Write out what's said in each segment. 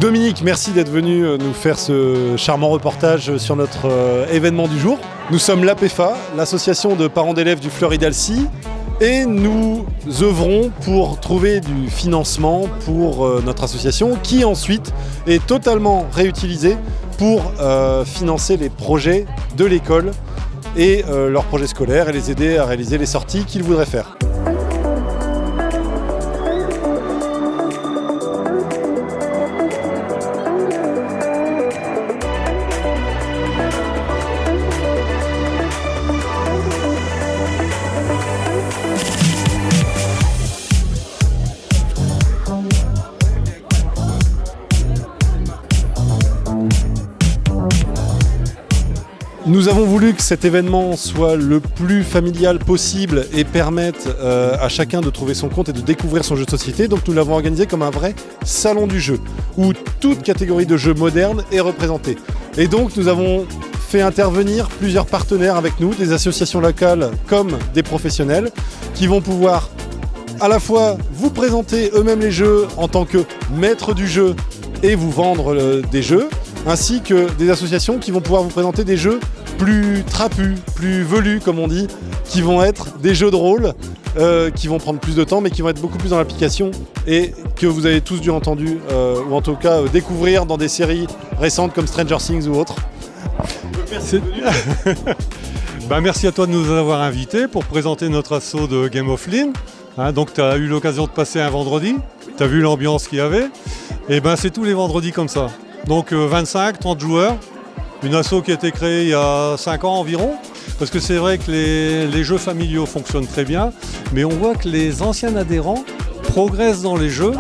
Dominique, merci d'être venu nous faire ce charmant reportage sur notre événement du jour. Nous sommes l'APEFA, l'association de parents d'élèves du Fleury-d'Alcy, et nous œuvrons pour trouver du financement pour notre association qui ensuite est totalement réutilisé pour financer les projets de l'école et leurs projets scolaires et les aider à réaliser les sorties qu'ils voudraient faire. Nous avons voulu que cet événement soit le plus familial possible et permette à chacun de trouver son compte et de découvrir son jeu de société. Donc nous l'avons organisé comme un vrai salon du jeu, où toute catégorie de jeux modernes est représentée. Et donc nous avons fait intervenir plusieurs partenaires avec nous, des associations locales comme des professionnels, qui vont pouvoir à la fois vous présenter eux-mêmes les jeux en tant que maître du jeu et vous vendre des jeux, ainsi que des associations qui vont pouvoir vous présenter des jeux plus trapus, plus velus comme on dit, qui vont être des jeux de rôle, qui vont prendre plus de temps mais qui vont être beaucoup plus dans l'application et que vous avez tous dû entendre ou en tout cas découvrir dans des séries récentes comme Stranger Things ou autres. Merci. Merci à toi de nous avoir invités pour présenter notre assaut de Game of Lean. Donc tu as eu l'occasion de passer un vendredi, tu as vu l'ambiance qu'il y avait, et c'est tous les vendredis comme ça. Donc 25, 30 joueurs, une asso qui a été créée il y a 5 ans environ, parce que c'est vrai que les jeux familiaux fonctionnent très bien, mais on voit que les anciens adhérents progressent dans les jeux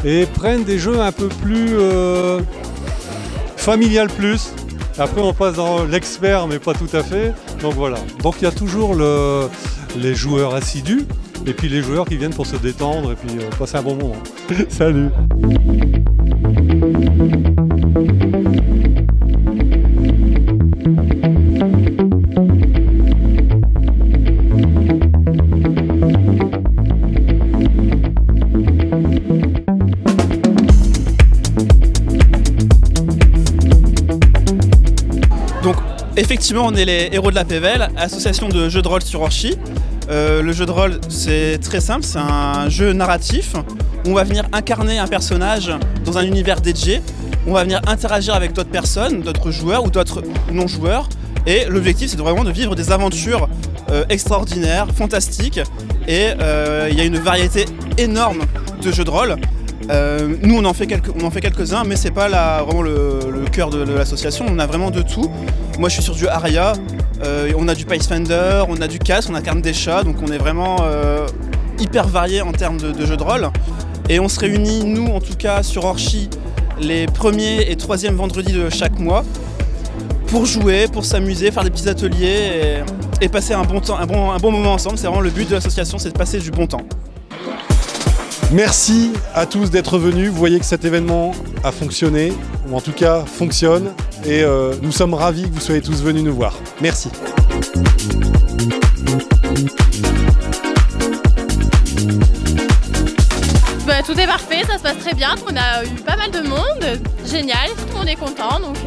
et prennent des jeux un peu plus familial plus. Après on passe dans l'expert mais pas tout à fait, donc voilà. Donc il y a toujours les joueurs assidus et puis les joueurs qui viennent pour se détendre et puis passer un bon moment. Salut. Donc effectivement on est les héros de la PVL, association de jeux de rôle sur Orchi. Le jeu de rôle c'est très simple, c'est un jeu narratif où on va venir incarner un personnage dans un univers dédié. On va venir interagir avec d'autres personnes, d'autres joueurs ou d'autres non-joueurs. Et l'objectif c'est vraiment de vivre des aventures extraordinaires, fantastiques. Et il y a une variété énorme de jeux de rôle. Nous on en fait quelques-uns, mais c'est pas vraiment le cœur de l'association. On a vraiment de tout. Moi je suis sur du Aria, on a du Pathfinder, on a du Casse, on incarne des chats, donc on est vraiment hyper varié en termes de jeux de rôle. Et on se réunit, nous en tout cas sur Orchi, les premiers et troisièmes vendredis de chaque mois pour jouer, pour s'amuser, faire des petits ateliers et passer un bon temps, un bon moment ensemble. C'est vraiment le but de l'association, c'est de passer du bon temps. Merci à tous d'être venus. Vous voyez que cet événement a fonctionné, ou en tout cas fonctionne, et nous sommes ravis que vous soyez tous venus nous voir. Merci. Tout est parfait, ça se passe très bien, on a eu pas mal de monde, génial, tout le monde est content, donc